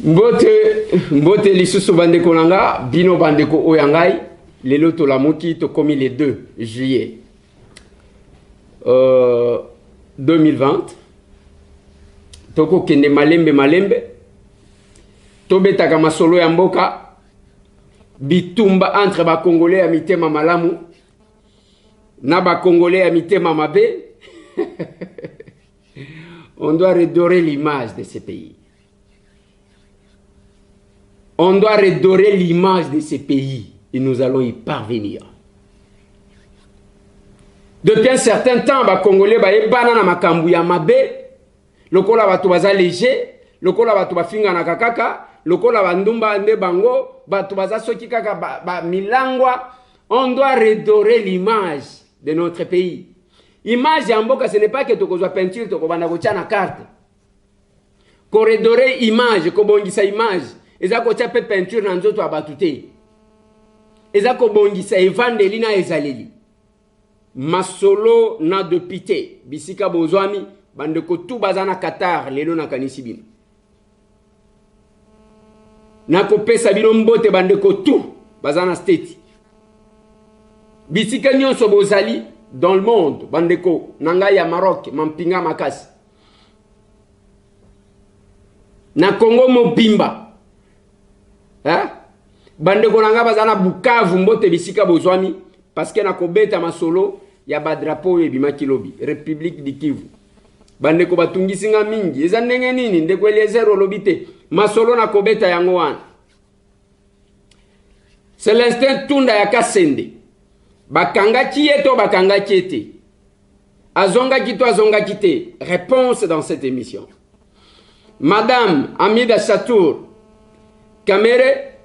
Mbote lisusu bandeko nanga, bino bandeko oyangai, lelo to la moki to komi le 2 juillet 2020. Toko kende malembe, tobetaka masolo ya mboka, bitumba entre ba Congolais ya mitema malamu, na ba Congolais ya mitema mabe. On doit redorer l'image de ce pays. On doit redorer l'image de ce pays et nous allons y parvenir. Depuis un certain temps, les Congolais sont na makambu ya mabe, lokola batu baza léger, lokola batu bafinga na kakaka, lokola bandumba nde bango, batu baza soki kaka milangwa. On doit redorer l'image de notre pays. Image ya mboka, ce n'est pas que tu kozwa peinture, tu kobanda kotia na carte. Ko redorer image, ko bongisa image. Eza ko tia pe peinture na nzoto abatute. Eza ko bongisa evandeli na ezaleli. Masolo na de pité. Bisika bozwami bande ko tout bazana Qatar lelo na kanisi bino. Na ko pesa bino mbote bande ko tout bazana state. Bisika nyonso bozali dans le monde bande ko nanga ya Maroc mampinga makasi. Na Congo mobimba. Bande konanga bazana Bukavu mbote bisika bozwami parce que na kobeta masolo ya badrapo ebima kilobi République du Kivu. Bande ko batungisinga mingi eza ndenge nini ndeko Eliezer olobite masolo na kobeta yango wana. Celestin Tunda ya Kasende bakanga kieto bakanga kiete azonga kito azonga kite. Réponse dans cette émission. Madame Amida Chatour Kamere,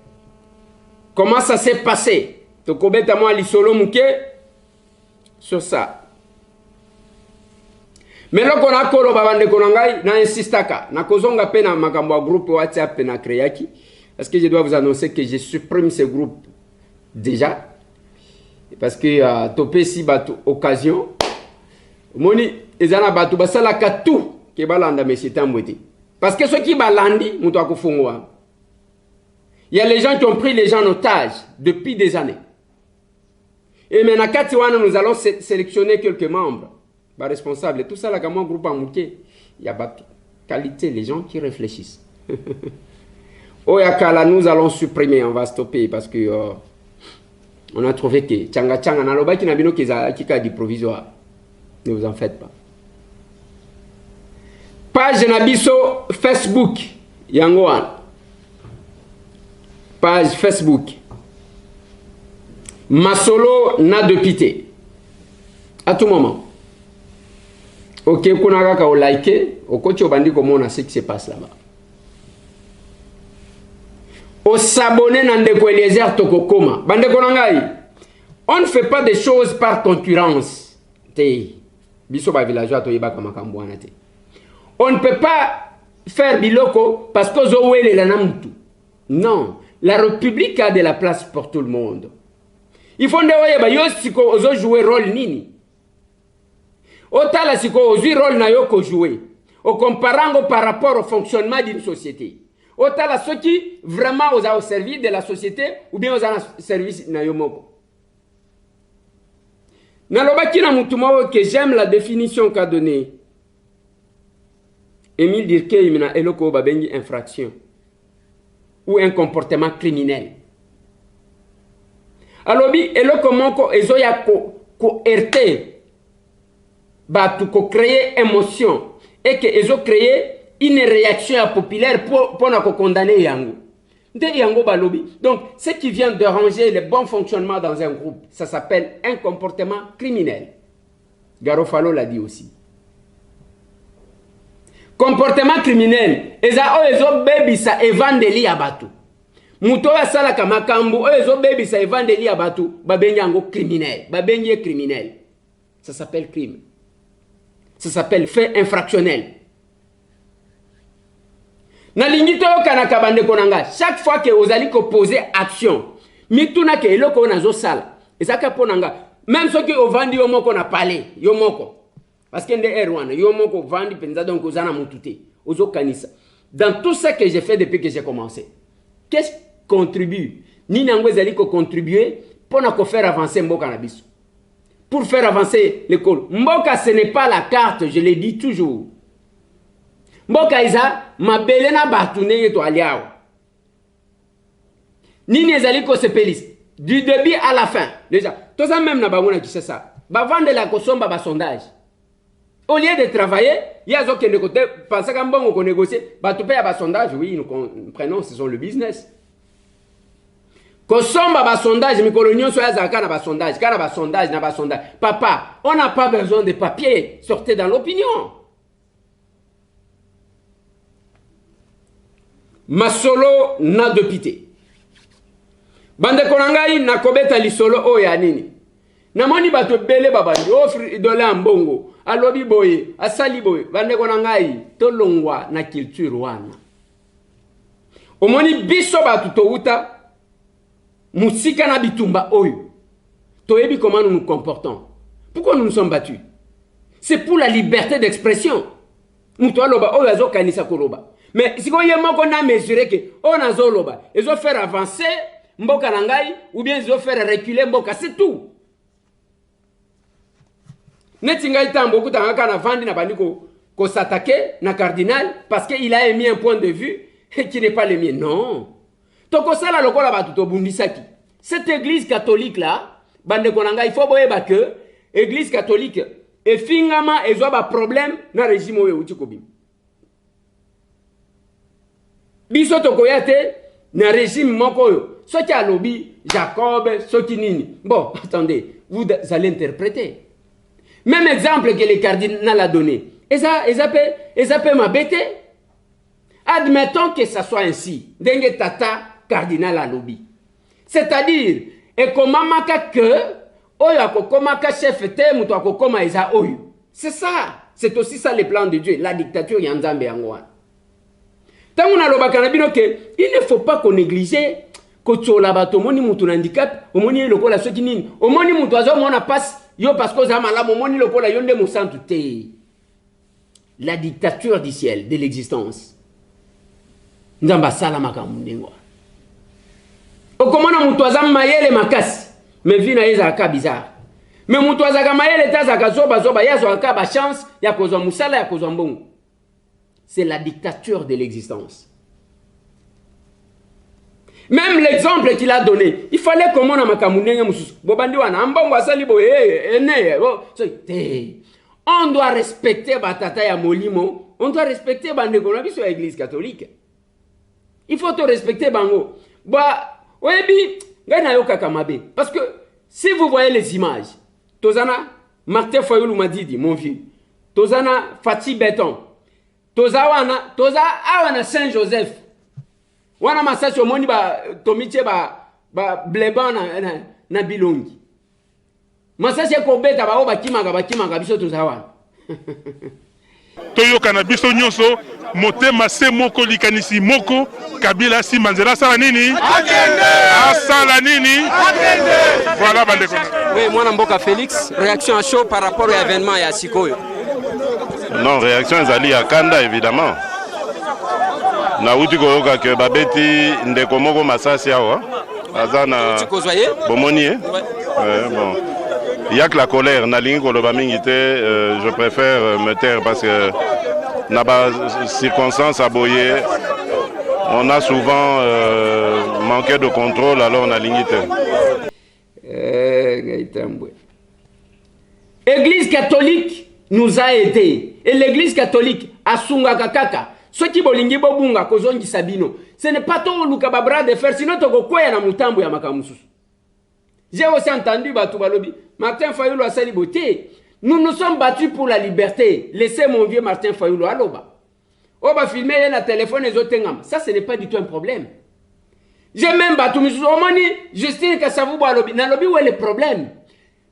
comment ça s'est passé? To kobeta moi lisolo muke sur ça. Mais là qu'on a kolo babande konangai na insistaka na kozonga pe na makambo groupe WhatsApp na créaki parce que je dois vous annoncer que je supprime ce groupe déjà parce que topé si batu occasion moni ezana batu basala ka tout ke balanda monsieur Tambwete parce que ceux qui balandi muto akufungwa. Il y a les gens qui ont pris les gens en otage depuis des années. Et maintenant, nous allons sélectionner quelques membres, responsables. Tout ça, là, comme un groupe en mouquet, il y a pas qualité, les gens qui réfléchissent. Oyakala, nous allons supprimer, on va stopper parce que on a trouvé que Tchanga Tchanga, Naloba qui n'a pas qui a du provisoire. Ne vous en faites pas. Page Nabiso Facebook, Yangoan. Page Facebook. Masolo na de pité. À tout moment. Ok, kunaka au like, au coach au bandit comment on a ce qui se passe là-bas. Au s'abonner dans des Eliezer Tokokoma. Bande konangai. On ne fait pas des choses par concurrence. Biso ba villageois to yeba kama kambwana te. On ne peut pas faire biloko parce que zowele la namtu. Non. La République a de la place pour tout le monde. Il faut que jouer rôle nini. Otala siko ozu rôle na yo ko jouer. Au comparant par rapport au fonctionnement d'une société. Otala ceux qui vraiment au service de la société ou bien au service na yo moko. Nalobaki na mutumo que j'aime la définition qu'a donnée Émile Dirke imina eloko babengi infraction. Ou un comportement criminel. Alors, eloko moko ezoya ko RT batu ko créer émotion et que ezo créer une réaction populaire pour na ko condamner yango. Nde yango balobi. Donc, ce qui vient déranger le bon fonctionnement dans un groupe, ça s'appelle un comportement criminel. Garofalo l'a dit aussi. Comportement criminel. Eza o ezo baby sa evangeli abatu. Muto ya sala kama kambu o ezo baby sa evangeli abatu babengi yango criminel. Babengi criminel. Ça s'appelle crime. Ça s'appelle fait infractionnel. Na lingito kana kabande konanga. Chaque fois que ozali ko poser action, mituna ke eloko nazo sala. Ezaka ponanga. Même ceux qui ovandi yo moko na parler, yo moko. Parce que nde erwana yo moko vandi penza donc ozana mutute ozo kanisa dans tout ce que j'ai fait depuis que j'ai commencé. Qu'est-ce qui contribue? Ni Nangwezali ko contribuer pour faire avancer Mboka Nabiso. Pour faire avancer l'école. Mboka, ce n'est pas la carte, je le dis toujours. Mboka Isa, ma belena batune to aliao. Ni Nezali ko sepelis. Du début à la fin. Déjà, tout ça même n'a pas qui sait ça. Ba vendre la kosomba ba sondage. Au lieu de travailler, il y a des gens qui pensent qu'un bon on négocie, bah tu payes à sondage, oui, nous prenons, ce sont le business. Kosomba ba sondage, mais coloniaux soit zaka na ba sondage, kana ba sondage na ba sondage. Papa, on n'a pas besoin de papier, sortez dans l'opinion. Masolo na de pité. Bande konangai na kobeta lisolo o ya nini. Namoni bato bele babandi offre idole ambongo alobi boye asali boye bande konangai tolongwa na culture wana. Omoni biso bato to uta musika na bitumba oyo. Toyebi comment nous nous comportons. Pourquoi nous nous sommes battus? C'est pour la liberté d'expression. Muto aloba oyo azo kanisa koloba. Mais si ko yemo ko na mesurer que on azo loba, ils vont faire avancer Mboka Nangai ou bien ils vont faire reculer Mboka, c'est tout. Netingai tambo kutanga na vandi na bandiko ko s'attaquer na cardinal parce qu'il a émis un point de vue qui n'est pas le mien. Non. Toko sala lokola batu to bundisaki. Cette église catholique là, bande konanga il faut boyeba que église catholique et fingama ezo ba problème na régime oyo utikobi. Biso tokoyate na régime moko yo. Soki alobi Jacob, soki nini. Bon, attendez, vous allez interpréter. Même exemple que le cardinal a donné. Et ça peut m'embêter. Admettons que ça soit ainsi. Dengue tata cardinal a lobby. C'est-à-dire, et comment maka que, oyo akokomaka chef te, muto akokoma eza oyo. C'est ça. C'est aussi ça le plan de Dieu. La dictature yanzambe yangwa. Tant na loba kanabino que, il ne faut pas qu'on néglige kotola bato moni mutu na handicap, omoni lokola soki nini. Omoni mutu azo mona passe yo parce que zamala momoni lokola yonde musantu te. La dictature du ciel, de l'existence. Nzamba sala makamundengwa. Okomona mutu azam mayele makasi, mais vina yeza aka bizarre. Mais mutu azaka mayele tazaka zoba yazo aka ba chance ya kozwa musala ya kozwa mbongo. C'est la dictature de l'existence. Même l'exemple qu'il a donné, il fallait comment on a makamunenge mususu. Bobandi wana ambongo asali bo on doit respecter batata ya molimo, on doit respecter bandeko na biso ya église catholique. Il faut te respecter bango. Ba oyebi ngana yoka kamabe parce que si vous voyez les images, Tozana Martin Fayoulou m'a dit mon vieux. Tozana Fati Béton. Toza awana Saint-Joseph. Wana masachi omoni ba tomiche ba bleba na bilongi. Masachi ko beta ba bakimanga biso toza wana. Toyoka na biso nyonso motema se moko likanisi moko Kabila si manzela sala nini? Akende! Asala nini? Akende! Voilà bandeko. Oui, moi Mboka Félix, réaction à chaud par rapport à l'événement ya Sikoyo. Non, réaction ezali à Kanda évidemment. Na uti koyoka ke babeti ndeko moko masasi awa. Azana bomoni bon. Il y a que la colère na lingi koloba mingi te, je préfère me taire parce que na ba circonstances aboyé on a souvent manqué de contrôle alors on a lingi te. Église catholique nous a aidés. Et l'église catholique a sunga kakaka. Ce qui bolingi bobunga kozongi sabino. Ce n'est pas ton luka babra de faire sinon toko kwea na mutambu ya makamususu. J'ai aussi entendu Batou Balobi. Martin Fayoulou a sali beauté. Nous nous sommes battus pour la liberté. Laissez mon vieux Martin Fayoulou à l'oba. On va filmer la téléphone et autres. Ça, ce n'est pas du tout un problème. J'ai même battu Moussou Justine Kassavou Balobi. Nalobi, où est le problème?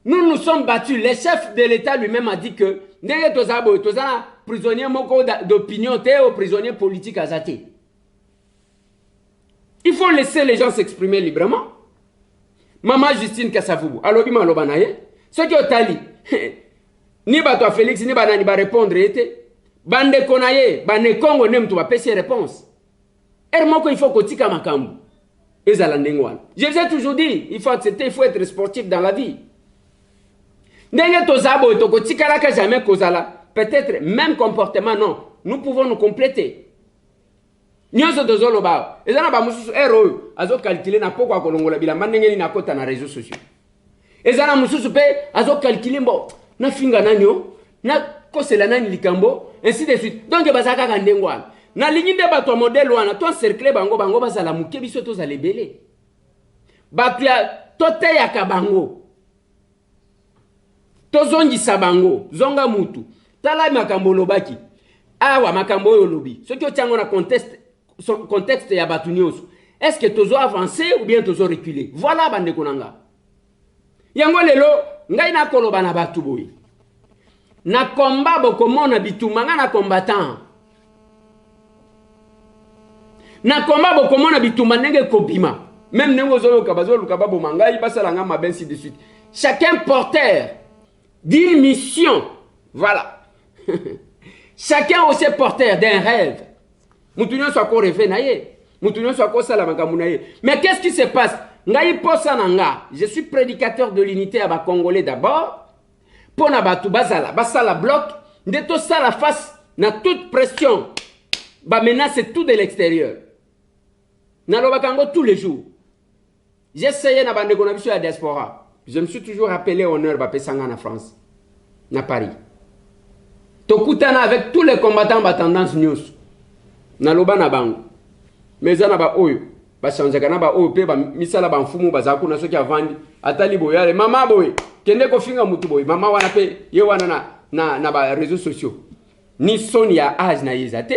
Nous nous sommes battus. Le chef de l'État lui-même a dit que n'est pas prisonnier d'opinion, ou prisonnier politique azaté. Il faut laisser les gens s'exprimer librement. Maman Justine Kassavou, alobi malobanaye, ce qui est tali, ni bato Félix, ni banani ba répondre été, bande konaye bane Congo nem tu va pesi réponse moko il faut kotika makambu ezala ndengwana. Je vous ai toujours dit, il faut accepter, il faut être sportif dans la vie. Ndenge tozabo to kotika la ka jamais kozala. Peut-être même comportement non, nous pouvons nous compléter. Nyonso tozolo ba ezana ba mususu ero azo calculer na poko akolongola bilamba ndenge ni nakota na réseaux sociaux. Ezana mususu pe azo calculer mbo na finga nanyo na kosela nani likambo ainsi de suite. Donc bazaka ka ndengwana. Na lingi de bato modèle wana to cercle bango bazala muke biso to za lebele. Bato ya tote ya kabango. To zongi sabango, zonga mutu. Tala makambo lobaki. Awa makambo yo lobi. Ce que tiango na contexte ya batu nyonso. Est-ce que tozo avancer ou bien tozo reculer? Voilà bande konanga. Yango lelo ngai na koloba na batu boy. Na combat bokomona bitumanga na combattant. Na combat bokomona bituma ndenge kobima. Même nengo zolo kabazo lukaba bomangai basalanga mabensi de suite. Chacun porteur d'une mission. Voilà. Chacun aussi porteur d'un rêve. Moutounion soit encore rêvé naïe. Moutounion soit encore salamakamu naïe. Mais qu'est-ce qui se passe? Ngai posa nanga. Je suis prédicateur de l'unité à ba Congolais d'abord. Pona batu bazala, basala bloc. Ndeto sala face na toute pression. Ba menace tout de l'extérieur. Na lobakango tous les jours. J'ai essayé na bande konabisho ya diaspora. Je me suis toujours rappelé honneur ba pesanga na France. Na Paris. Tokutana avec tous les combattants ba tendance news. Na loba na bango. Mezana ba oyo. Ba changeka na ba oyo pe ba misala ba mfumu ba zaku na soki avandi. Atali boyale mama boy. Kende ko finga mutu boy. Mama wana pe ye wana na ba réseaux sociaux. Ni son ya âge na yezate,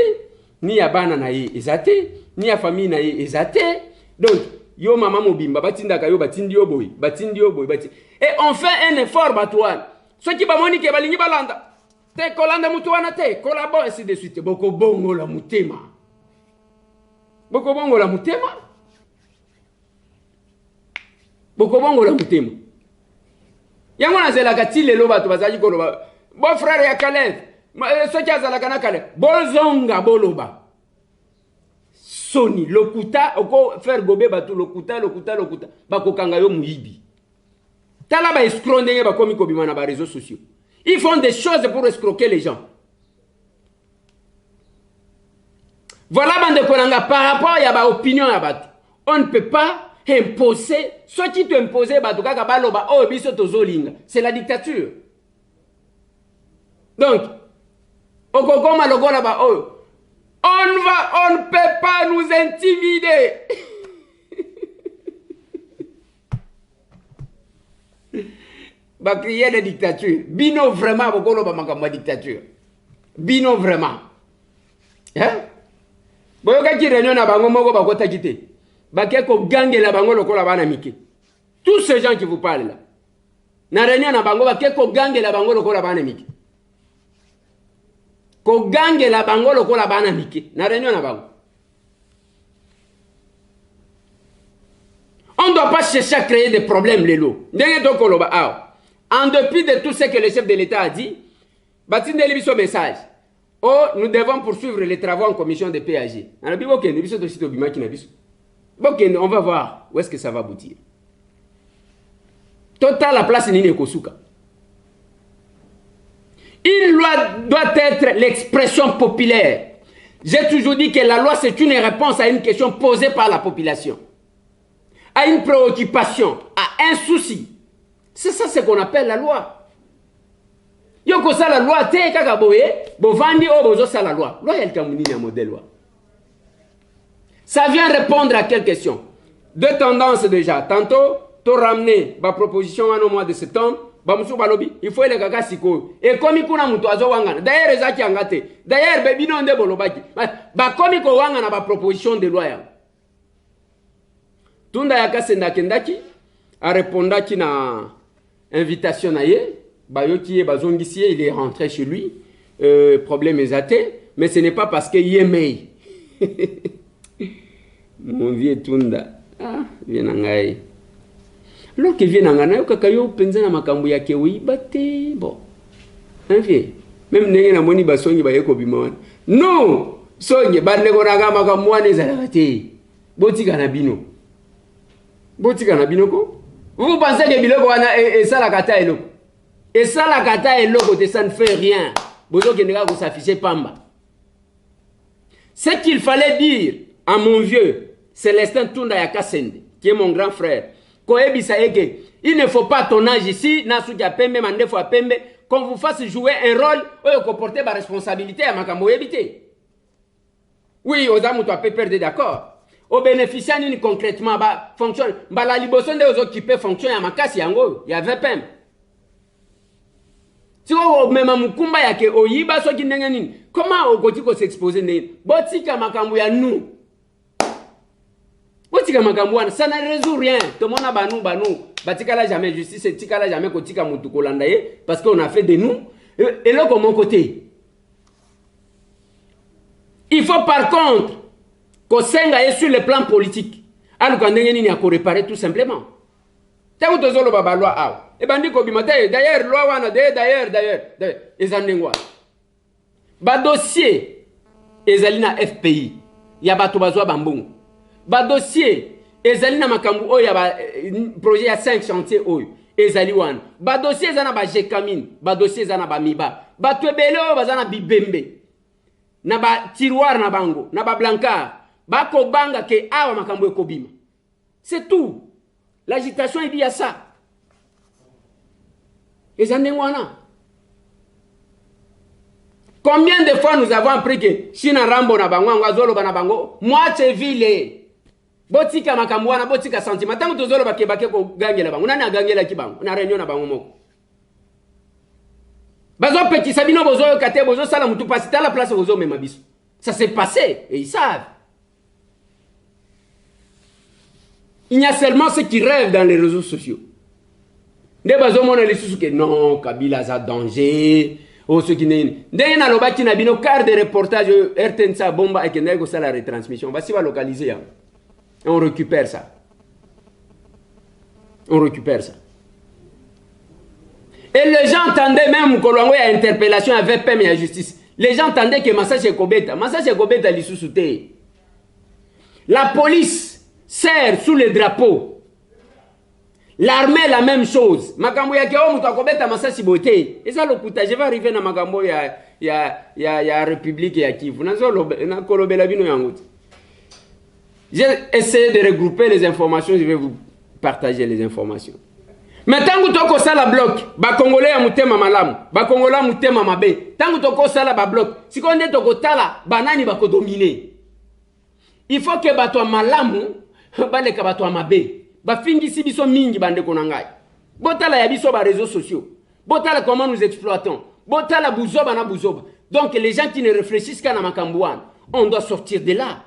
ni ya bana na yezate, ni ya famille na yezate. Donc yo mama mobimba batinda ka yo batindi yo boy. Batindi yo boy bati. Et on fait un effort batouane. Ceux qui ba moni ke balingi balanda. Te kolanda mutu wana te, collabore ainsi de suite. Boko bongo la mutema. Boko bongo la mutema. Boko bongo la mutema. Yango na zela katile lo batu bazali koloba. Bon frère ya Caleb, soki azala kana Caleb. Bozonga boloba. Soni lokuta oko faire gobe batu lokuta. Bako kanga yo muyibi. Tala ba escroc ndenge ba komi kobima na ba réseaux sociaux. Ils font des choses pour escroquer les gens. Voilà, bande konanga, par rapport à la opinion à batu. On ne peut pas imposer. Ce qui te impose, c'est la dictature. Donc, on ne peut pas nous intimider. Va crier la dictature. Bino vraiment, beaucoup dictature. Bino vraiment. Hein? Boyoka ki réunion na bango moko bakota kité. Baké ko gangue la bango lokola bana mike. Tous ces gens qui vous parlent là. Na réunion na bango baké ko gangue la bango lokola bana mike. Ko gangue la bango lokola bana mike. Na réunion na bango. On ne doit pas chercher à créer des problèmes les lots. En dépit de tout ce que le chef de l'État a dit, Batine Libiso message. Oh, nous devons poursuivre les travaux en commission de PAG. On va voir où est-ce que ça va aboutir. Total la place Nini Kosuka. Il doit être l'expression populaire. J'ai toujours dit que la loi c'est une réponse à une question posée par la population. À une préoccupation, à un souci. C'est ça ce qu'on appelle la loi. Yoko sa la loi, te kaka boye, bovandi o bozo sa la loi. Loi yel kamuni na modèle loi. Ça vient répondre à quelle question? Deux tendances déjà. Tantôt, tu ramener ma proposition au mois de septembre, bamusu balobi, il faut les kaka siko. Et comme il kuna mutu azo wangana. D'ailleurs, ezaki angate. D'ailleurs, bebi non de bolobaki. Ba comme ko wangana ba proposition de loi ya. Tunda yaka senda kendaki, a répondaki na invitation na ye. Bayoki et Bazongissier, il est rentré chez lui. Problème exaté. Mais ce n'est pas parce qu'il y est mei. Mon vieux Tunda. Ah, viens nangai. Lorsqu'il vient nangai, kakayo penza na makambu ya kewi bate. Bon. Un vieux. même ndenge na moni ba songi ba yeko bimona non songi ba ndeko na kama ka mwana ezala te botika na bino ko vous pensez que biloko wana et ça la kata eloko et ça la kata eloko te ça ne fait rien bozo ke ndeka ko s'afficher pamba. Ce qu'il fallait dire à mon vieux Célestin Tunda Yakasende, qui est mon grand frère, il ne faut pas à ton âge ici, qu'on vous fasse jouer un rôle où vous portez ma responsabilité à ma camboyébité. Oui, aux âmes, tu as perdre d'accord. Au bénéficiaire, concrètement, fonctionne. La liboson de occupés fonctionne à ma casse, il y a 20 pem. Si vous même à Mukumba, il y a Oyiba, comment au Gotiko s'exposer? Botika makambo ya nous. Botika makambo, ça ne résout rien. Tout le monde a banou. Batika la jamais justice, et tika la jamais kotika mutuko landaye, parce qu'on a fait de nous. Et là, de mon côté. Il faut par contre qu'on s'engaille sur le plan politique. Alors qu'on ait à réparer tout simplement. Tant que vous avez loi, et ben d'ailleurs, loi wana d'ailleurs, les andengwa. Ba dossier, ezalina FPI, ya bato bazwa bambungu. Ba dossier, ezalina makambu oyo ya ba projet ya 5 chantiers oyo, ezali wana. Ba dossier ezana ba jekamine, ba dossier ezana ba miba. Ba twebele oyo bazana bibembe. Na ba tiroir na bango, na ba blancard. Ba ko banga ke awa makambu ekobima. C'est tout. L'agitation est liée à ça. Et ça n'est pas. Combien de fois nous avons appris que China Rambo na bango, Ngazolo na bango, moitié ville. Botika makamwana, botika sentiment. Tant que tozolo ba kebake ko gagner la bango, nani a gagner la kibango, na réunion na bango moko. Bazo petit sabino bozo kate bozo sala mutu pasita la place bozo mema biso. Ça s'est passé et ils savent. Il y a seulement ceux qui rêvent dans les réseaux sociaux. Des bazos mon les sous que non, Kabila a danger. Oh ceux qui n'est. Dès na loba qui na bino quart de reportage RTNSA bomba et que nego ça la retransmission. Voici va localiser. Hein. Et on récupère ça. Et les gens entendaient même que l'on a interpellation avec PM et la justice. Les gens entendaient que Massage Kobeta l'issue. La police sert sous les drapeaux. L'armée la même chose. Makambo ya keo mutu akobeta masasi bote. Eza lokuta je vais arriver na makambo ya République ya Kivu. Na kolobela bino yango. J'ai essayé de regrouper les informations, je vais vous partager les informations. Maintenant que toko sala bloc, ba Congolais ya mutema malamu, ba Congolais mutema mabe. Tangu toko sala ba bloc, sikonde toko tala banani bako dominer. Il faut que bato malamu baleka bato mabe. Ba fingisi biso mingi bande konangai. Botala ya biso ba réseaux sociaux. Botala comment nous exploitons. Botala buzoba na buzoba. Donc les gens qui ne réfléchissent qu'à Namakambouane, on doit sortir de là.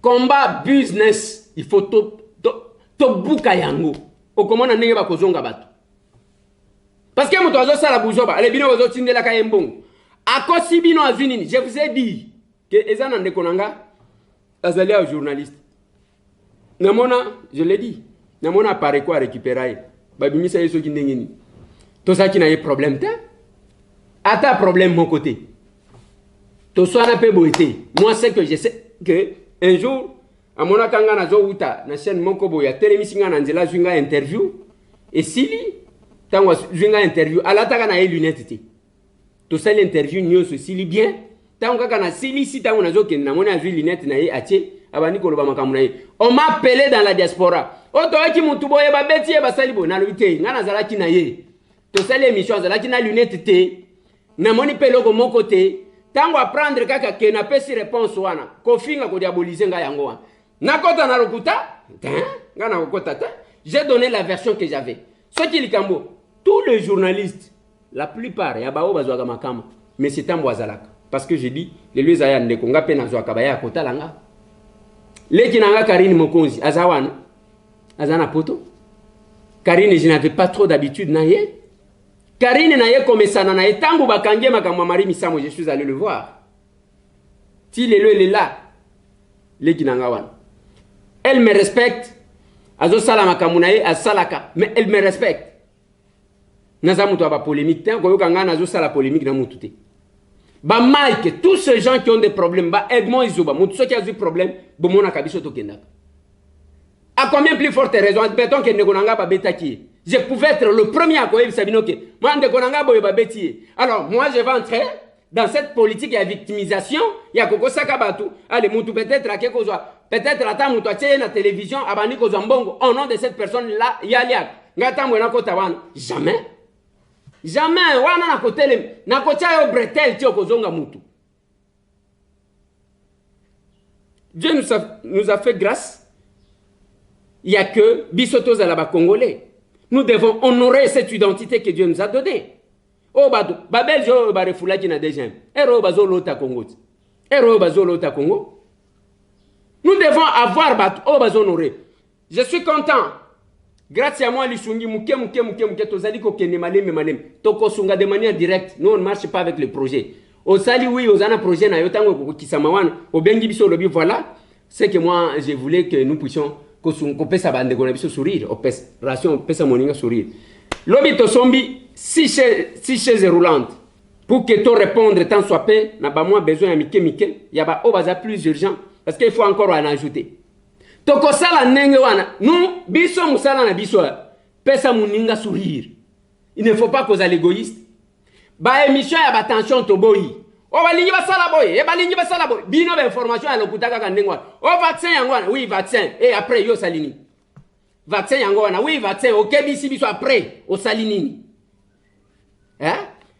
Combat business, il faut to buka yango. O comment na nenge ba kozonga bato. Parce que moto azo sala buzoba, les bino ozo tindela ka yembongo. Akosi bino azunini, je vous ai dit que ezana ndekonanga azali au journaliste. Namona, je l'ai dit. Namona apparaît quoi récupérer. Babimisa yeso ki ndengeni. To ça qui n'a pas problème te. Ata problème mon côté. To so na pe boité. Moi c'est que je sais que un jour amona kanga na zo uta na chaîne moko boya télémisinga na nzela zwinga interview et sili tango zwinga interview alata na lunette te. To ça l'interview nyoso sili bien. Tango kaka na sili si tango na zo ke na mona azwi lunette na ye atie. On m'a appelé dans la diaspora. Otoaki mutuboye babeti ba salibo na lubite ngana zalaki na ye. To sali émission zalaki na lunette te. Na moni peloko mon côté. Tango apprendre kaka ke na pesi réponse wana. Ko finga ko diaboliser nga yango wana. Na kota na lokuta? Ngana ko kota ta. J'ai donné la version que j'avais. Ce qui likambo, tous les journalistes, la plupart ya bao bazwaka makama, mais c'est tambo azalaka parce que j'ai dit les lieux aya ndeko ngape na zwaka baya kota langa. Leki nanga Karine Mokonzi, azawana, azana poto. Karine, je n'avais pas trop d'habitude na ye. Karine na ye comme ça na ye tango bakangie makamwa mari misamo, je suis allé le voir. Si il est là, leki nanga wana. Elle me respecte. Azo sala makamuna ye asalaka, mais elle me respecte. naza mutu aba polémique te ko kanga nazo sala polémique na mutu te. Ba Mike, tous ces gens qui ont des problèmes, ba Edmond Izuba, mutu so qui a des problèmes, bo mona kabiso to kenda. À combien plus forte raison, admettons que Nekonanga ba betaki. Je pouvais être le premier à koyebi sabinoke. Moi Nekonanga boye ba beti. Alors moi je vais entrer dans cette politique de victimisation, il y a Koko Sakabatu. Allez, Moutou peut-être à quelque chose. Peut-être à Moutou à la télévision, à Baniko Zambongo, au nom de cette personne-là, il y a liak. Ngata Mouena Kotawan. Jamais. Jamais. Wana na côté, na côté au bretel, tio Kozonga Moutou. Dieu nous a fait grâce. Il n'y a que Bissotos à la Congolais. Nous devons honorer cette identité que Dieu nous a donnée. Oh bado babel jo ba refula ki na deuxième ero bazo lota Congo ero bazo lota Congo. Nous devons avoir bat oh bazo honoré. Je suis content grâce à moi lisungi muke tozali ko kene malem toko sunga de manière directe. Nous on ne marche pas avec le projet au sali oui aux ana projet na yotango ko kisamawana au bengi biso lobi. Voilà c'est que moi je voulais que nous puissions ko pesa bande ko na biso sourire au pesa ration pesa moninga sourire lobi to sombi 6 chaises roulantes pour que tu répondre tant soit peu n'a pas moins besoin à mike il y a pas obaza plus urgent parce qu'il faut encore en ajouter toko sala nenge wana nous biso musala na biso pesa muninga sourire. Il ne faut pas causer l'égoïste ba émission ya ba tension to boyi o balingi basala boy e balingi basala boy bino ba information ya lokutaka ka ndengwa o vaccin yango wana oui vaccin et après yo salini vaccin yango wana oui vaccin OK bisi biso après o salini. Hein?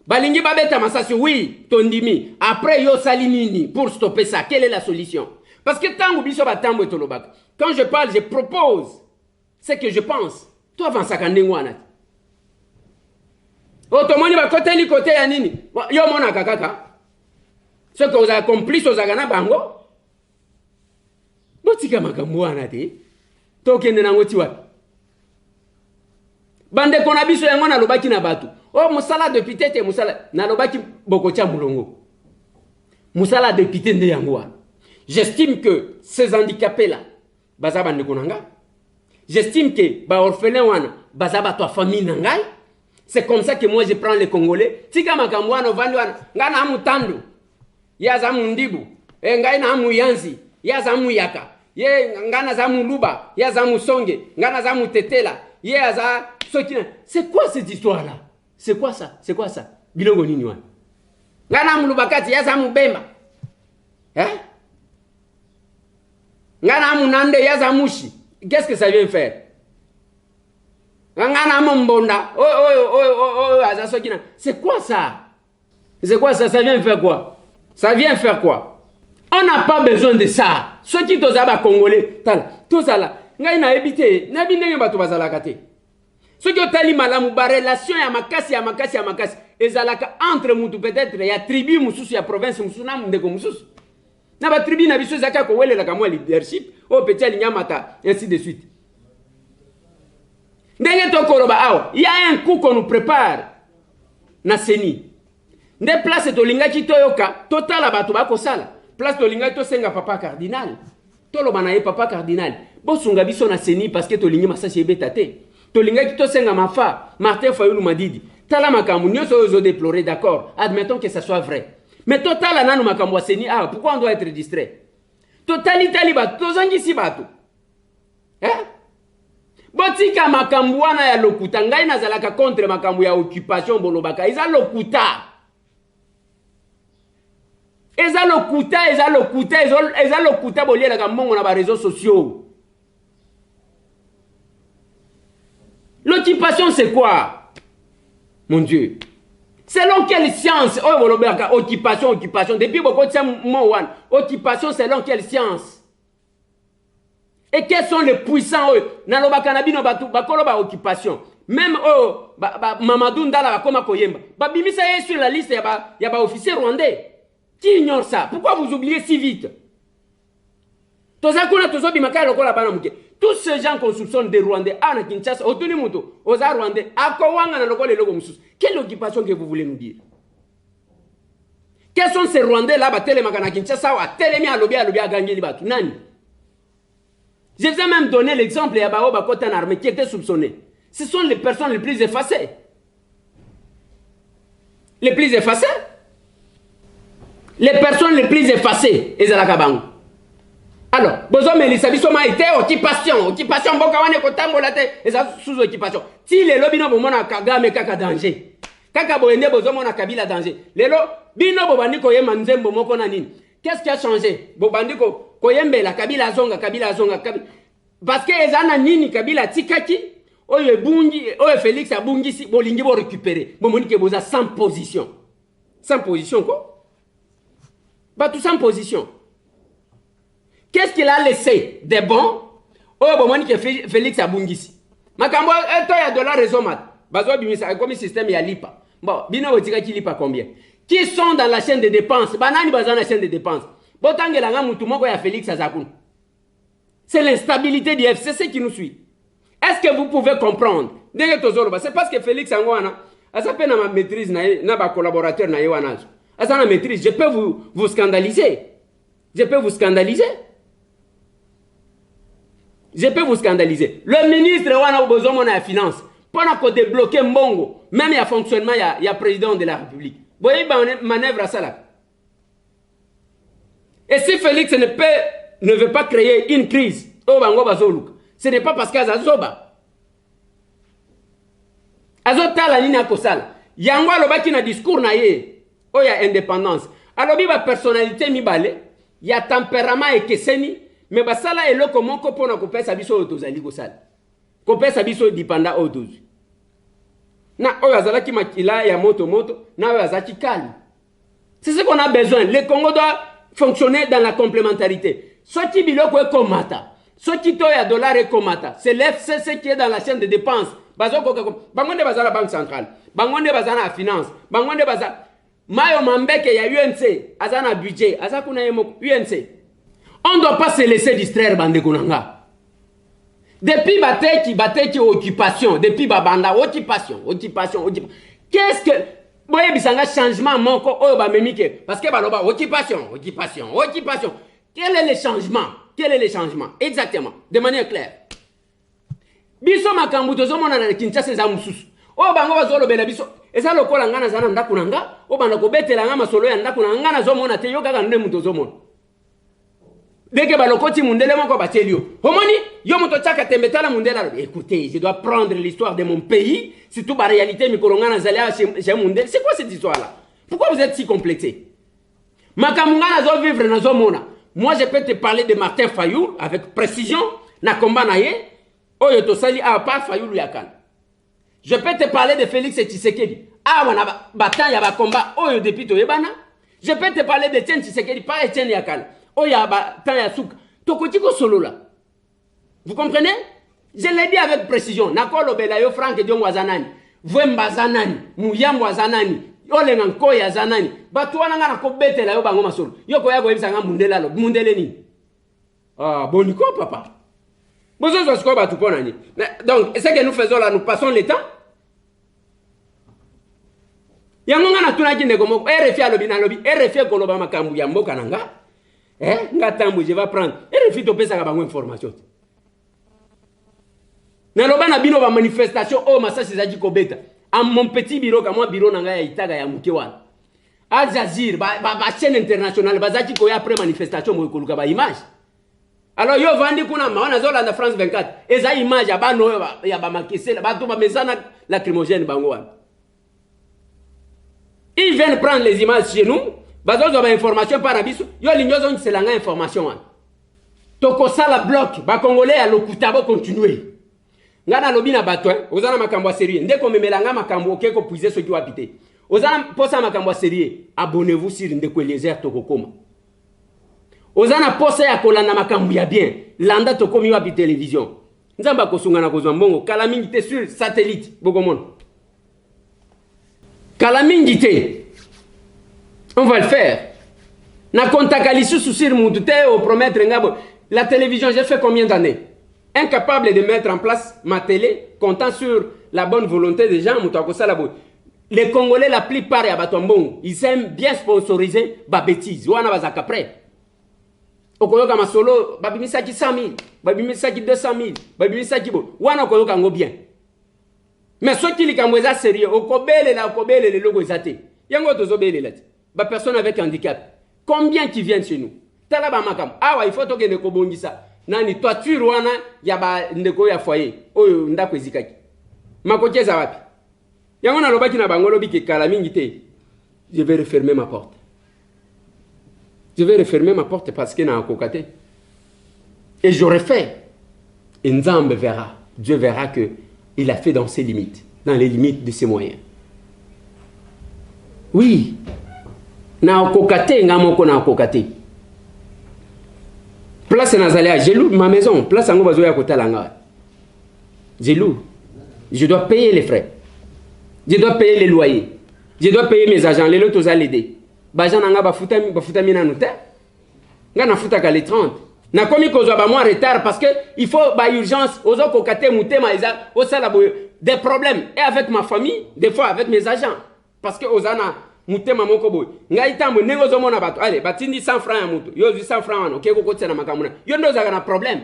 Balingi babeta masasi, oui, tondimi. Après, yo salinini pour stopper ça. Quelle est la solution? Parce que tango biso batambo etolobaka. Quand je parle, je propose ce que je pense. Toi, avance à kandengwana. Otomoni ba côté li côté ya nini? Yo mona kakaka. Ce que vous avez complice aux agana bango. Botika makamwana te. Tokende na ngoti wapi? Bande kona biso yango na lobaki na batu. Oh musala député te musala na lobaki bokocha mulongo. Musala député nde yango. J'estime que ces handicapés là baza bande konanga. J'estime que ba orphelin wana baza ba toi famille nangai. C'est comme ça que moi je prends les Congolais. Tika makamwana vandi wana ngana amu tando. Yaza mundibu. Ngai na amu yanzi. Yaza amu yaka. Ye ngana za mu luba, yaza mu songe, ngana za mu tetela. Ye aza c'est quoi cette histoire-là? C'est quoi ça? C'est quoi ça? Bilongo nini wana? Ngana mulubakati yaza mubemba. Hein? Ngana munande yaza mushi. Qu'est-ce que ça vient faire? Ngana mbonda. Aza sokina. C'est quoi ça? C'est quoi ça? Ça vient faire quoi? Ça vient faire quoi? On n'a pas besoin de ça. Ceux qui sont Congolais, tout ça là. Ngai na ebité, na binenge bato bazala kate. Ceux qui ont tali malamu ba relation ya makasi. Ezalaka entre mutu peut-être ya tribu mususu ya province mususu na ndeko mususu. Na ba tribu na biso zaka ko welela ka mo leadership, o petit alinyamata ainsi de suite. Ndenge to koroba awa, il y a un coup qu'on nous prépare na seni. Nde place to lingaki toyoka, totala bato ba ko sala. Place to lingaki to senga papa cardinal. Tolo bana ye papa cardinal. Bosunga biso na seni parce que to lingi masasi ebetate. To lingaki to senga mafa, Martin Fayulu Madidi. Tala makambu nyoso ozo déplorer, d'accord. Admettons que ça soit vrai. Mais total nanu makambu seni pourquoi on doit être distrait? Totalité bato, tozangi si bato. Hein? Botika makambu wana ya lokuta ngai nazalaka contre makambu ya occupation bolobaka. Iza lokuta. Eza lokuta boliela ka mbongo na ba réseaux sociaux. L'occupation c'est quoi? Mon Dieu. Selon quelle science? Oh bolobaka occupation. Depuis beaucoup de temps occupation selon quelle science? Et quels sont les puissants nalobaka na bino batu bakoloba occupation. Même Mamadou Ndala bakoma koyemba. Babimisa ye sur la liste ya ba officier rwandais. Qui ignore ça? Pourquoi vous oubliez si vite? Tous ces gens qu'on soupçonne des Rwandais, Kinshasa, Rwandais, quelle occupation que vous voulez nous dire? Quels sont ces Rwandais là, Kinshasa, je vous ai même donné l'exemple qui était soupçonné. Ce sont les personnes les plus effacées. les plus effacés. Les personnes les plus effacées, ezalaka bango. Alors, besoin mais les sabiso ma été occupation, boka wane kotambola te, eza sous occupation. Si les lobby no bomona Kagame kaka danger. Kaka boende besoin mona Kabila danger. Lelo bino bobandi ko yema nzembo moko na nini. Qu'est-ce qui a changé? Bobandi ko yembela Kabila zonga. Parce que ezana nini Kabila tikaki, oyo bungi, oyo Félix abungi si bolingi bo récupérer. Bomoni ke boza sans position. Sans position quoi? Bah tout sans position. Qu'est-ce qu'il a laissé de bon? Oh, bon, moi, Félix Abungisi. Makambo, il y a de la raison, mat. Bazo bimisa, comme système, il y a lipa. Bon, bino, otika qui lipa combien? Qui sont dans la chaîne de dépenses? Banani bazan la chaîne de dépenses. Botange la gamme, tout le monde, il y a Félix Azakoun. C'est l'instabilité du FCC qui nous suit. Est-ce que vous pouvez comprendre? C'est parce que Félix Angwana, à sa peine ma maîtrise, n'a pas collaborateur, n'a pas à sa maîtrise, je peux vous scandaliser. Je peux vous scandaliser. Je peux vous scandaliser. Le ministre a besoin de la finance. Pendant qu'on débloque Mbongo, même il y a fonctionnement, il y a président de la République. Vous voyez, manœuvre à ça là. Et si Félix ne veut pas créer une crise, ce n'est pas parce qu'il y a Zoba. Azota la ligne à Kosal. Yangwa le baki na discours na ye. Oh, il y a indépendance. Alors, il y a personnalité mi balé. Il y a tempérament et keseni. Mais basala est là comment qu'on a coupé sa biso autozali gosal. Coupé sa biso dipanda autozu. Na oyazala ki makila ya moto na oyazaki calme. C'est ce qu'on a besoin. Le Congo doit fonctionner dans la complémentarité. Ce qui biloko est komata. Ce qui toya dollar est komata. C'est l'FCC qui est dans la chaîne de dépenses. Bangonde bazala banque centrale. Bangonde bazala finance. Bangonde bazala Mayo Mambeke ya UNC. Azana budget. Azakuna yemo UNC. On ne doit pas se laisser distraire, bande konanga. Depuis bateki occupation, depuis babanda occupation. Qu'est-ce que boye bisanga changement moko oyo ba memike parce que baloba occupation. Quel est le changement? Exactement, de manière claire. Biso makambu tozomona na Kinshasa za mususu. O bango bazolo bela biso. Eza lokola ngana zana ndaku nanga, o banda ko betela nga masolo ya ndaku nanga na zomona te yo kaka nde muto zomona. Dès que balokoti mundele moko batelio. Homoni, yo moto chaka tembetala mundela. Écoutez, je dois prendre l'histoire de mon pays, surtout la réalité mikolongana zalia chez mundele. C'est quoi cette histoire là? Pourquoi vous êtes si complexé? Makamungana zo vivre na zo mona. Moi je peux te parler de Martin Fayulu avec précision na combat na ye. Oyo to sali a pas Fayulu yakan. Je peux te parler de Félix Tshisekedi. Ah wana bataille ya ba combat oyo depuis to yebana. Je peux te parler de Etienne Tshisekedi pas Etienne yakan. Oya ba tanya souka. Tokotiko solo là. Vous comprenez? Je l'ai dit avec précision. Nakolo belayo Frank Dion wazanani. Vwemba zanani. Muyambo wazanani. Ole nganko ya zanani. Batu wana ngana ko betela yo bango masolo. Yo ko ya go ebisa nga mundela lo. Mundele ni. Ah, boniko papa. Bozo zo sko batu pona ni. Donc, ce que nous faisons là, nous passons le temps. Yango ngana tunaki ndeko moko. RFI alobi na lobi. RFI koloba makambu ya mboka nanga. Ngatambu, je vais prendre. Et le fit au pesa kabango information. Naloba na bino ba manifestation o masasi za jikobeta. À mon petit bureau, comme moi bureau nanga ya itaga ya mukewana. Al Jazeera, ba chaîne internationale, ba zaki ko ya après manifestation mo koluka ba image. Alors yo vandi kuna maona zola na France 24. Eza image ya bano ya ba makesela, ba to ba mezana lacrymogène bango wana. Ils viennent prendre les images chez nous. Bazo ba information par abiso yo linyozo nselanga information wana toko sala bloc ba congolais ya lokutabo continuer ngana lobi na bato ozana makambo ya sérieux ndeko memelanga makambo okeko puiser ceux qui wapité ozana posa makambo ya sérieux abonnez-vous sur ndeko Eliezer tokokoma ozana posa ya kolanda makambo ya bien landa tokomi wapi télévision nzamba kosungana kozwa mbongo kala mingi te sur satellite bokomona kala mingi te. On va le faire. Na contaka lisusu sur mutute au promettre ngabo. La télévision, j'ai fait combien d'années? Incapable de mettre en place ma télé, comptant sur la bonne volonté des gens. Les Congolais, la plupart ya batombongo, ils aiment bien sponsoriser ba bêtise. Wana bazaka prêt. Okoyoka masolo, babimisaki 100 000, babimisaki 200 000, babimisaki bo. Wana okoyoka ngo bien. Mais ceux qui likamweza sérieux, okobele le logo ezate. Yango tozobele là. Ba personne avec handicap. Combien qui viennent chez nous? Talaba makam. Ah ouais, il faut toke ndeko bongisa. Nani toiture wana ya ba ndeko ya foyer. Oyo ndako ezikaki. Makocheza wapi? Yango na lobaki na bango lobi ke kala mingi te. Je vais refermer ma porte. Je vais refermer ma porte parce que na kokate. Et j'aurais fait. Et Nzambe verra. Dieu verra que il a fait dans ses limites, dans les limites de ses moyens. Oui. Na kokate ngamoko na kokate. Place Nazaléa, j'ai loué ma maison. Place Ango Bazoya Kotalanga. J'ai loué. Je dois payer les frais. Je dois payer les loyers. Je dois payer mes agents. Les lotos à l'aider. Bajan Nanga Bafuta Mina Nute. Ngana Futa Kali 30. Na komi kozwa ba moi retard parce que il faut ba urgence. Ozo kokate mutema isa. Osala des problèmes. Et avec ma famille, des fois avec mes agents. Parce que Ozana. Mutema moko boy ngai tambo nengo zo mona bato allez batindi 100 francs ya mutu yo 100 francs wana okeko ko tsena makamuna yo ndo zaka na problème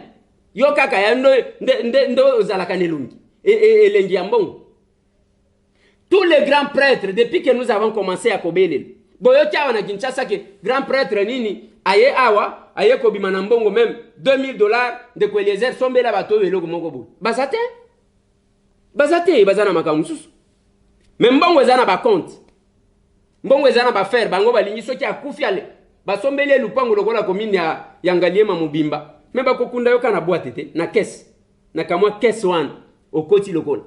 yo kaka ya ndo zalaka nelungi et lengi ya mbongo. Tous les grands prêtres depuis que nous avons commencé à kobelel boyo tia wana Kinshasa ke grand prêtre nini aye awa aye ko bimana mbongo même $2000 de ko Eliezer sombela bato eloko moko boy bazate bazana makamususu même mbongo zana ba compte mbongo ezana ba faire bango balingi soki akufiale basombele lupango lokola komini ya ngaliema mubimba memba kokunda yoka na boîte te na caisse na kamwa caisse wana okoti lokola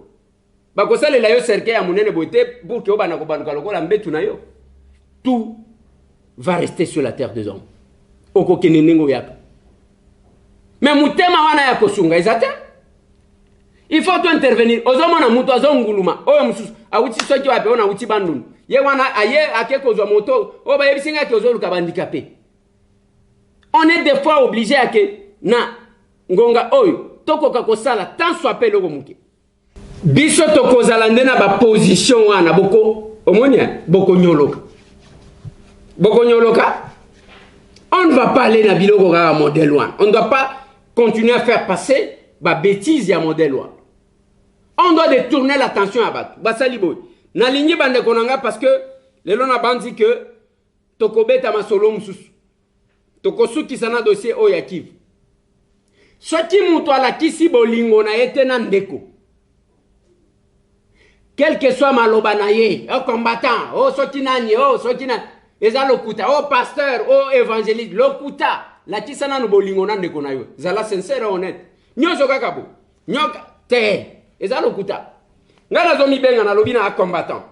bakosalela yo cercle ya munene boite pour que obana ko banuka lokola mbetu na yo. Tout va rester sur la terre des hommes okokene ningo yaka mais mutema wana ya kosunga ezate il faut intervenir ozomona mutu azonguluma oyo mususu awuti soki wape ona uti bandunu ye wana aye akeko zo moto o ba yebisinga ke ozoluka bandicapé. On est des fois obligé à que na ngonga oyo tokoka kosala tant soit pe loko muke biso tokozala ndena ba position wana boko omonia boko nyoloka on ne va pas aller na biloko ka modèle one. On ne doit pas continuer à faire passer ba bêtise ya modèle one. On doit détourner l'attention à batu basali boy na lingi bande konanga parce que les lona bandi que tokobeta masolo mususu tokosuki sana dossier oyakiv soki mutu ala kisi bolingo na etena ndeko quel que soit maloba na ye o combattant o soki nani o soki na eza lokuta o pasteur o évangéliste lokuta la kisana no bolingo na ndeko na yo zala sincère honnête nyoso kaka bo nyoka te eza lokuta. Ngana zomi benga na lobina a combattant.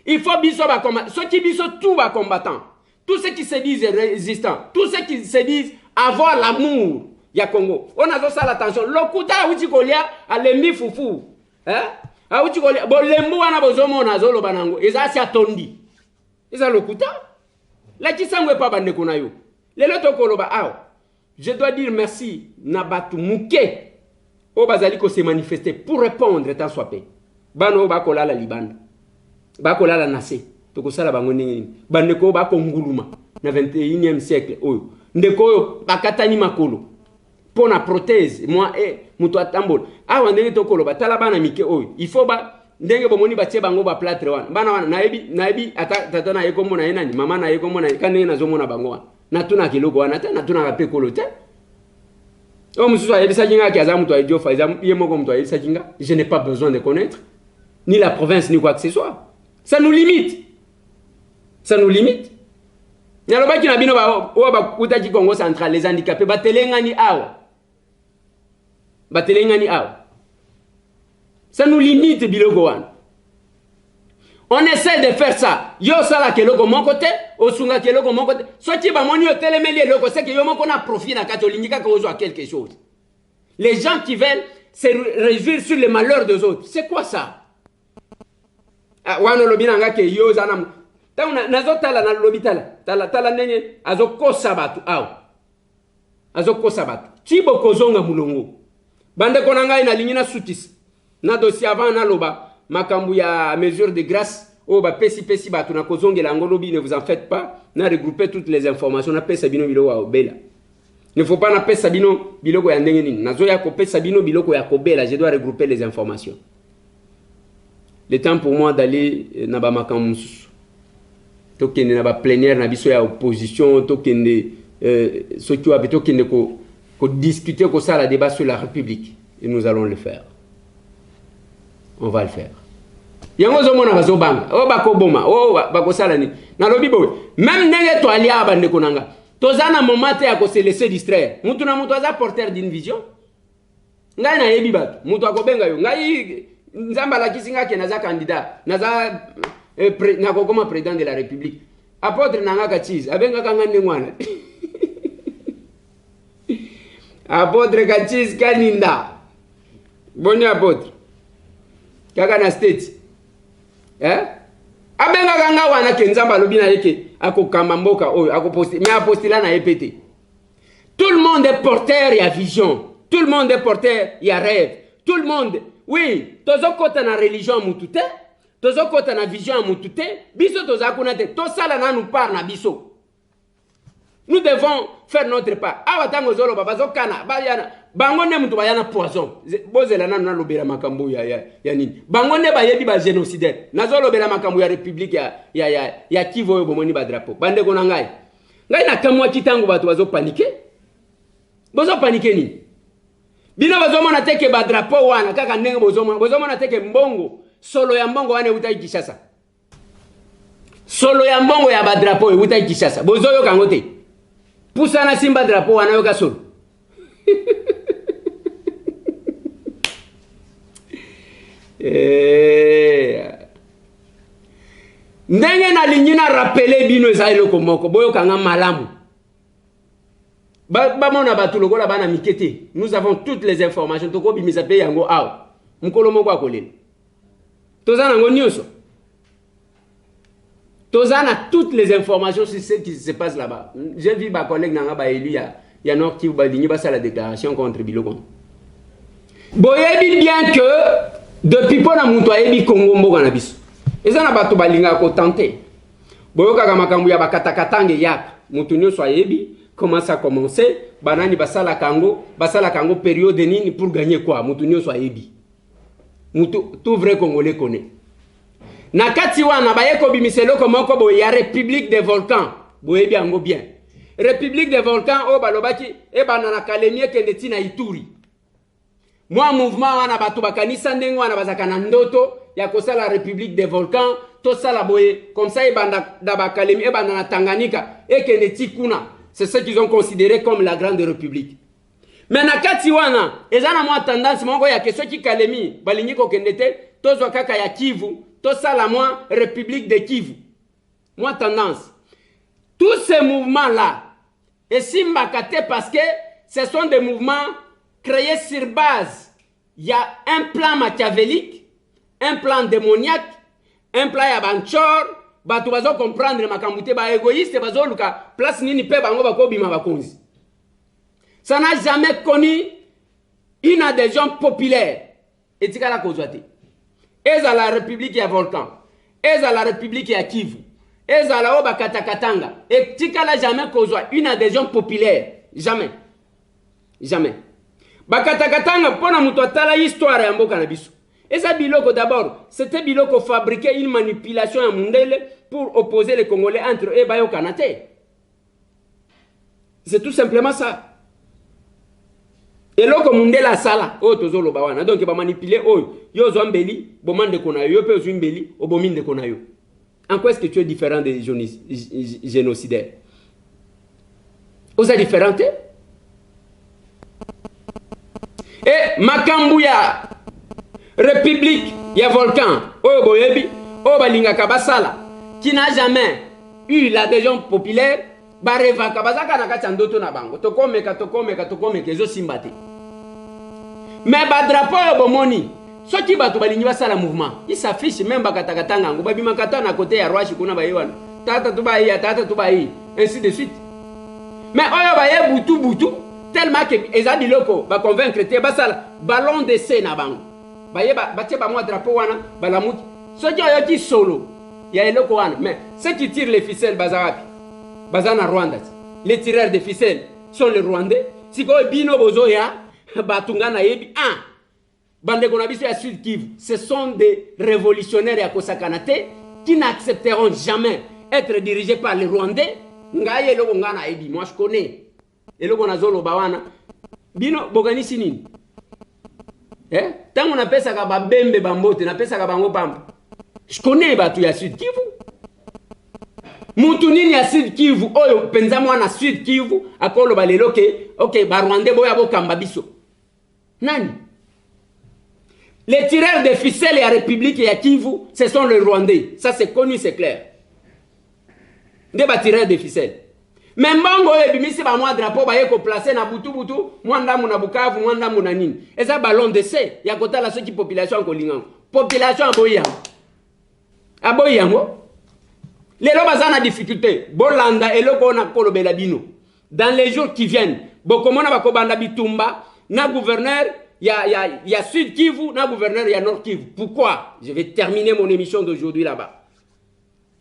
Il faut biso ba combattant. Ceux qui biso tout ba combattant. Tous ceux qui se disent résistants. Tous ceux qui se disent avoir l'amour. Ya Congo. On a ça l'attention. Lokuta uti kolia alembi fufu. Hein? A uti kolia bo lembu wana bozomo na zolo banango. Eza si atondi. Eza lokuta. La kisangwe pa bande konayo. Lelo to koloba aw. Je dois dire merci na batu muke. O bazali ko se manifester pour répondre tant soit paix. Bano bakola la libanda bakola la nase tokosala bango nini bandeko bakonguluma na 21e siècle oyo ndeko oyo bakatani makolo pona prothèse moi muto atambola awa ndenge tokolo batala bana mike oyo il faut ba ndenge bomoni batie bango ba plâtre wana bana wana naebi ata tata na yeko mona yenani mama na yeko mona kanenge na zomona bango wana na tuna kiloko wana te na tuna ka pekolo te o mususu ayebisa kinga ki azamu to ajo fa azamu yemoko muto ayebisa kinga je n'ai pas besoin de connaître ni la province, ni quoi que ce soit. Ça nous limite. Ça nous limite. Nyaloba ki na bino ba kuta ki Congo central les handicapés batelengani awa. Batelengani awa. Ça nous limite biloko wana. On essaie de faire ça. Yo sala keloko mon côté, osunga keloko mon côté. Soti ba moni yo telemeli loko c'est que yo mon kona profit na katolingika ko ozo quelque chose. Les gens qui veulent se réjouir sur les malheurs des autres. C'est quoi ça? Wano lobina nga ke yo zanam tauna nazotala na lobitala tala nenye azokosa batu aw azokosa batu tibo kozonga mulongo bande konanga ina lingina sutis na dossier avant na loba makambu ya mesure de grâce o ba pesi batu na kozongela ngolobi ne vous en faites pas na regrouper toutes les informations na pesa bino biloko wa obela ne faut pas na pesa bino biloko ya ndenge nini nazoya ko pesa bino biloko ya kobela je dois regrouper les informations. Le temps pour moi d'aller na ba makambu mususu tokende na ba plénière na biso ya opposition tokende ce qui a tokende ko discuter ko ça la débat sur la République et nous allons le faire. On va le faire. Yango zo mona bazo banga o bako boma o bako sala ni na lobi boy même ndenge to ali aba ndeko nanga tozana momate ya ko se laisser distraire mutu na mutu aza porteur d'une vision ngai na yebi bato mutu akobenga yo ngai nzamba la kisinga ke naza candidat naza na ko comme président de la République apôtre nanga ka cheese abenga kanga ndengwana apôtre ka cheese kaninda boni apôtre kaka na state abenga kanga wana ke nzamba lobi na yeke akokamba mboka oyo akoposti mais apostila na EPT. Tout le monde est porteur ya vision, tout le monde est porteur ya rêve, tout le monde oui tozo kota na religion mutu te tozo kota na vision mutu te biso toza kuna te to sala na nous par na biso. Nous devons faire notre part. Awa tango zolo baba zokana bayana bango ne mutu bayana poison bozela na lobela makambo ya nini bango ne bayebi ba génocidaire nazolo bela makambo ya république ya Kivu yo bomoni ba drapeau bande ko na ngai na kamwa kitango bato bazo paniquer bozo paniquer ni bino bazo mona teke ba drapeau wana kaka ndenge bozo mona teke mbongo solo ya mbongo wana utai Kinshasa solo ya mbongo ya ba drapeau utai Kinshasa bozo yo kangote pusana simba drapeau wana yo ka solo ndenge na lingi na rappeler bino ezali loko moko boyo kanga malamu ba mona batu lokola bana mikete nous avons toutes les informations toko bimisa pe yango aw mukolo moko akolela tozana ngo nyonso tozana toutes les informations sur ce qui se passe là-bas. J'ai vu ma collègue nanga ba élu ya Nord Kivu ba lingi ba la déclaration contre Biloko boyebi bien que depuis pona mutu ayebi Congo mboka na biso ezana bato balinga ko tenter boyoka kama makambo ya bakatakatange yak mutu nyonso ayebi comment ça commencer banani basala kango période nini pour gagner quoi mutu nyonso ayebi mutu tout vrai congolais connaît na kati wana bayeko bimiselo komoko bo ya République des volcans boyebi ango bien République des volcans o balobaki e banana kalemie kende tina Ituri. Moi mouvement wana batu bakanisa ndenge wana bazakana ndoto ya kosala République des volcans to sala boye comme ça ebanda dabakalemi ebanda na Tanganyika ekende tikuna. C'est ce qu'ils ont considéré comme la grande république. Mais na kati wana ezana moi tendance moko ya keso ki kalemi balingi ko kendete tozwa kaka ya Kivu to sala moi République de Kivu. Moi tendance tous ces mouvements là et simbakate parce que ce sont des mouvements créés sur base il y a un plan machiavélique, un plan démoniaque, un plan ya banchor, batu bazo comprendre makamute ba égoïste bazo luka place nini pe bango bako bima bakonzi. Ça n'a jamais connu une adhésion populaire. Et tikala kozwate. Eza la République ya volcan, eza la République ya Kivu, eza la oba katakatanga. Et tikala jamais kozwa une adhésion populaire, jamais. Jamais. Bakatakatanga pona mutu atala histoire ya mboka na biso. Eza biloko d'abord, c'était biloko fabriquer une manipulation à Mundele pour opposer les Congolais entre eux et Bayo Kanate. C'est tout simplement ça. Et loko Mundela sala, oh tozolo bawana, donc ba manipuler oh yo zombeli, bomande konayo, yo pe zombeli, obominde konayo. En quoi est-ce que tu es différent des génocidaires? Vous êtes différents? Et Makambuya République ya volcan oh boyebi oh balinga kabasala qui n'a jamais eu l'adhésion populaire bareva kabazaka na kati ndoto na bango tokomeka ezo simbate mais ba drapeau bomoni soki bato balingi basala mouvement il s'affiche même bakatakatanga ngo babima kata na côté ya Rwashi kuna bayewana tata tubai ainsi de suite mais oyo baye butu tellement que eza biloko ba convaincre te basala ballon d'essai na bango baye batie ba moi drapeau wana balamuki soki oyo ki solo ya eloko wana mais ceux qui tirent les ficelles bazarapi bazana Rwanda les tireurs de ficelles sont les Rwandais siko bino bozo ya batunga na yebi bande kona biso ya Sud Kivu ce sont des révolutionnaires ya kosakanate qui n'accepteront jamais être dirigé par les Rwandais. Ngaye loko ngana ebi, moi je connais. Et loko nazolo bawana. Bino bogani sinini. Tango na pesa ka babembe bambote, na pesa ka bango pamba. Je connais batu ya Sud Kivu. Mutu nini ya Sud Kivu oyo penza mwana Sud Kivu akolo balelo ke OK ba Rwandais boya bokamba biso. Nani? Les tireurs de ficelles à la République et à Kivu, ce sont les Rwandais. Ça c'est connu, c'est clair. Des tireurs de ficelles. Mais mbongo ebimisi ba mwa drapeau ba yeko placer na butu mwanda mu na Bukavu mwanda mu na nini. Et ça ballon d'essai ya kota la soki population ko linga. Population aboya. Aboyango. Les lobes ont des difficultés. Bolanda et le Gona Kolobela Bino. Dans les jours qui viennent, Bokomona Bakobanda Bitumba, na gouverneur, il y a Sud Kivu, na gouverneur, il y a Nord Kivu. Pourquoi? Je vais terminer mon émission d'aujourd'hui là-bas.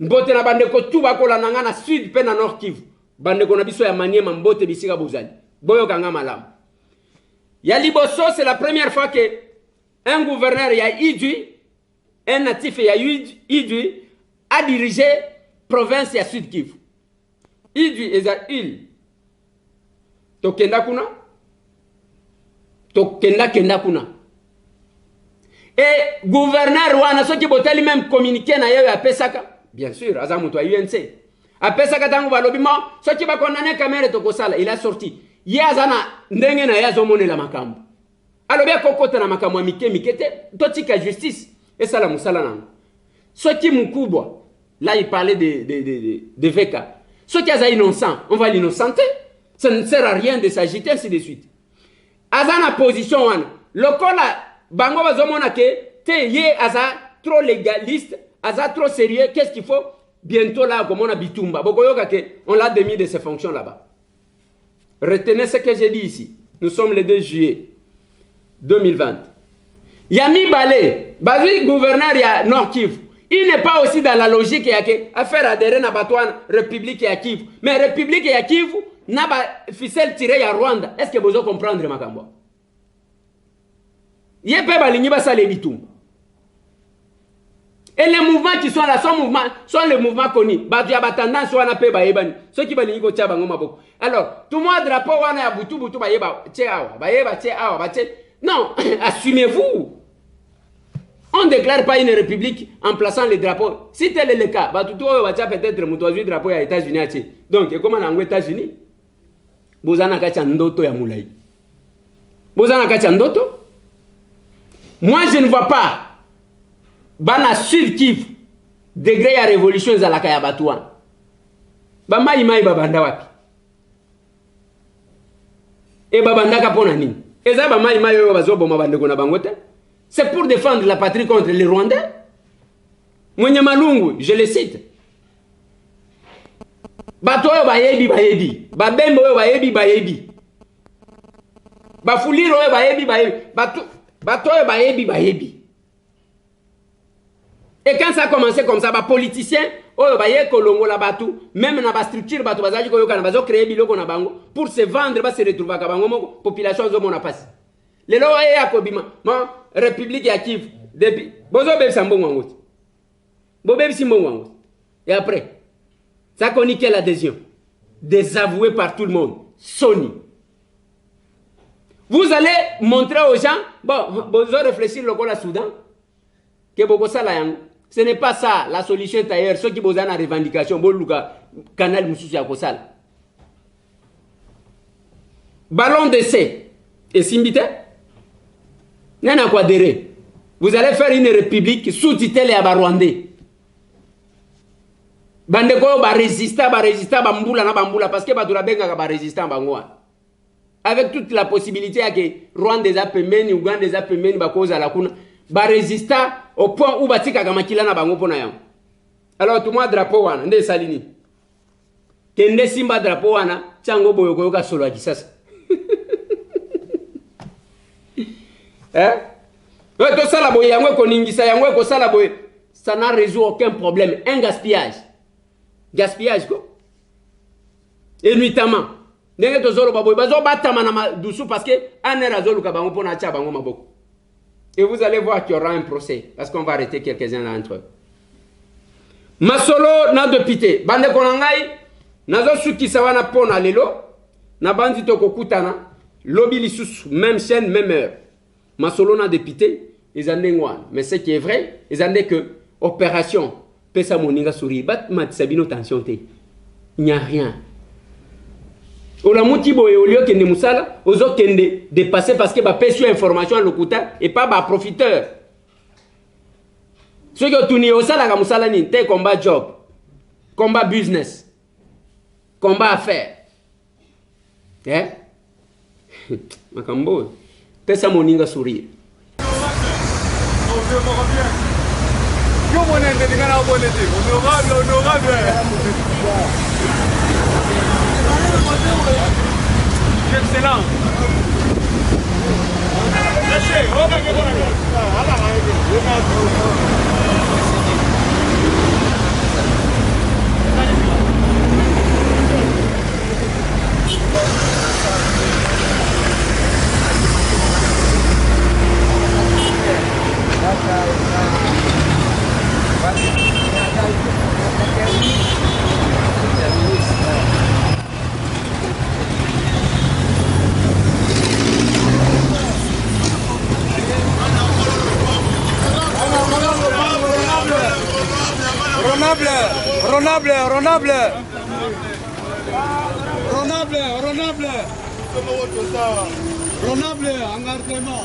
Mbote na bandeko tuba kola nanga na Sud pe na Nord Kivu. Bandeko na biso ya Maniema mbote bisika bozali. Boyo kanga malam. Ya Liboso, c'est la première fois que un gouverneur ya Idui, un natif ya Idui, a dirigé province ya Sud Kivu. Idui eza il. Tokenda kuna. Tokenda kuna. Et gouverneur wana soki boteli même communiqué na yeyo ya pesaka. Bien sûr, aza mutu wa UNC. A pesaka tango balobima soki ba condamner Kamere tokosala, il a sorti. Ye azana ndenge na yazo monela makambo. Alobi kokota na makambo ya mikete totika justice et sala musala nango. Soki mukubwa. Là, il parlait de VK. Ce qui est innocent, on va l'innocenter. Ça ne sert à rien de s'agiter, ainsi de suite. Azana position, le cola, bango bazomona ke, te ye aza trop légaliste, aza trop sérieux, qu'est-ce qu'il faut? Bientôt là, comme on a bitumba. On l'a démis de ses fonctions là-bas. Retenez ce que j'ai dit ici. Nous sommes le 2 juillet 2020. Yami Balé, bazi gouverneur ya Nord Kivu. Il n'est pas aussi dans la logique à faire adhérer à Batouane, République et Kivu. Mais République et Kivu n'a pas ficelle tirée à Rwanda. Est-ce que vous allez comprendre, Makambo? Il y a pas de ça les bitum. Et les mouvements qui sont là sont les mouvements connus. Badia Batanda soit na pe baebani. Ceux qui veulent go tia bango maboko. Alors, tout le monde drapeau wana ya butu baeba tia awa. Non, assumez-vous. On ne déclare pas une république en plaçant les drapeaux. Si tel est le cas, peut-être le drapeau aux États-Unis. Donc, comment on a aux États-Unis? Vous en avez un ndoto ya moulay. Vous en avez un ndoto? Moi, je ne vois pas. Bana Sud Kivu, degré à révolution à la Kayabatouan. Bama imai babanda wapi. Et babanda kapona nini? Et ça, bama imai bazobo mabande kona bangote. C'est pour défendre la patrie contre les Rwandais. Mwenye Malungu, je le cite. Batoyo bayebi. Babembo bayebi. Bafuliro bayebi. Batoyo bayebi. Et quand ça a commencé comme ça, les politiciens, même dans la structure, pour se vendre, se retrouver à la population de passe. Les lois sont République et Kivu. Depuis. Et après, ça connaît quelle adhésion? Désavoué par tout le monde. Sony. Vous allez montrer aux gens, vous allez réfléchir le Soudan, que ce n'est pas ça la solution ailleurs. Ceux qui ont une revendication, canal Moussousi à Kosala. Ballon d'essai. Et Simbite? Nana quoi d'erreur. Vous allez faire une république sous-titulée à Rwandais. Bandeko ba résister bambula na bambula parce que badura benga ba résistant bangoa. Avec toute la possibilité que Rwanda des apemeni, Ouganda des apemeni ba cause à la kuna ba résister au point où batika kamakila na bango pona yango. Alors tout moi drapeau wana nde salini. Kende simba drapeau wana chango boyoko yoka solo akisasa. Tout ça la boye yango koningisa yango ko sala boye ça n'a résolu aucun problème, un gaspillage. Gaspillage quoi. Et nuitamment ndenge tozolo baboye bazo batama na dusu parce que anera zolu ka bango pona cha bango maboko. Et vous allez voir qu'il y aura un procès parce qu'on va arrêter quelques-uns d'entre eux. masolo na député bande konangai nazo sukisa wana pona lelo na bandi to kokutana lobby lisusu même chaîne même heure masolo na député ezandengwana mais ce qui est vrai ezande que opération pesa moninga sourire bat matsabino tension te il n'y a rien ola muti boye au lieu que ne musala ozo kende dépasser parce que ba pesi information à lokuta et pas ba profiteur. Ce que tu n'es au salaire, c'est combat job, combat business, combat affaires. Eh? Makambo, pesa moninga sourire. Excellent. Ronable, engardement.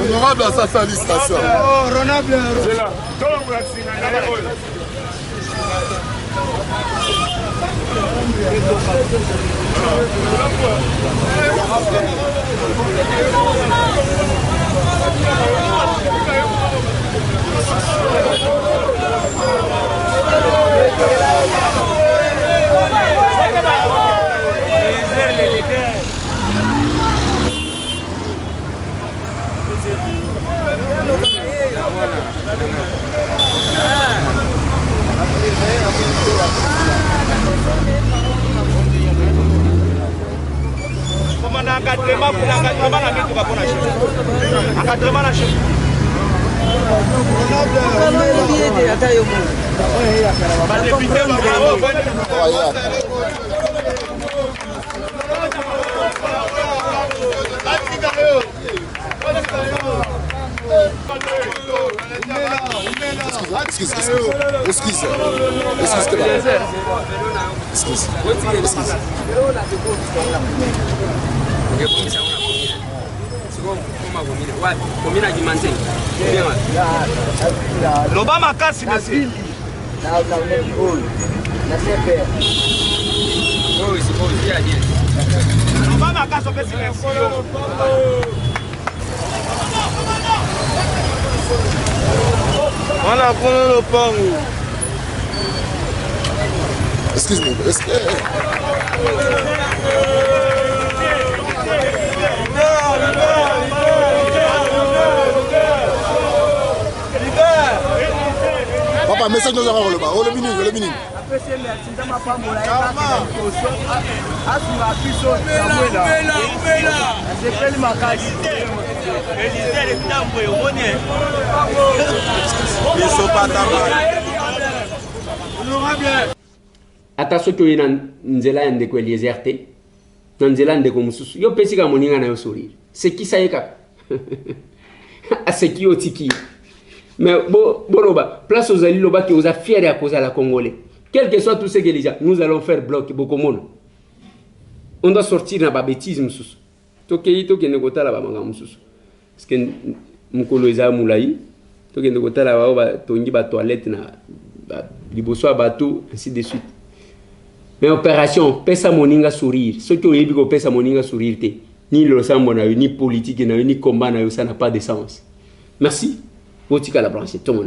Honorable à sa félicitations. Honorable. L'Obama casse ici. L'Obama casse au petit. Voilà, prenez le pan. Excuse-moi, Papa, message nous avons le bas. Oh, le mini. Attention que na nzela ya ndeko Eliezer te na nzela ndeko mususu yo pesi ka moninga na yo sourire c'est qui ça yeka aseki otiki mais boloba place aux alliés loba qui aux a fier à cause à la congolais quel que soit tout ce que les gens nous allons faire bloc bokomono on doit sortir na ba bêtise mususu tokei nekota la ba manga mususu parce que mukolo eza mulai tokei nekota la ba tongi ba toilette na liboso bateau ainsi de suite. Mais opération pesa moninga sourire ceux qui ont eu pesa moninga sourire ni le sambo na ni politique ni combat na ça n'a pas de sens. Merci. Botika la branche tout mon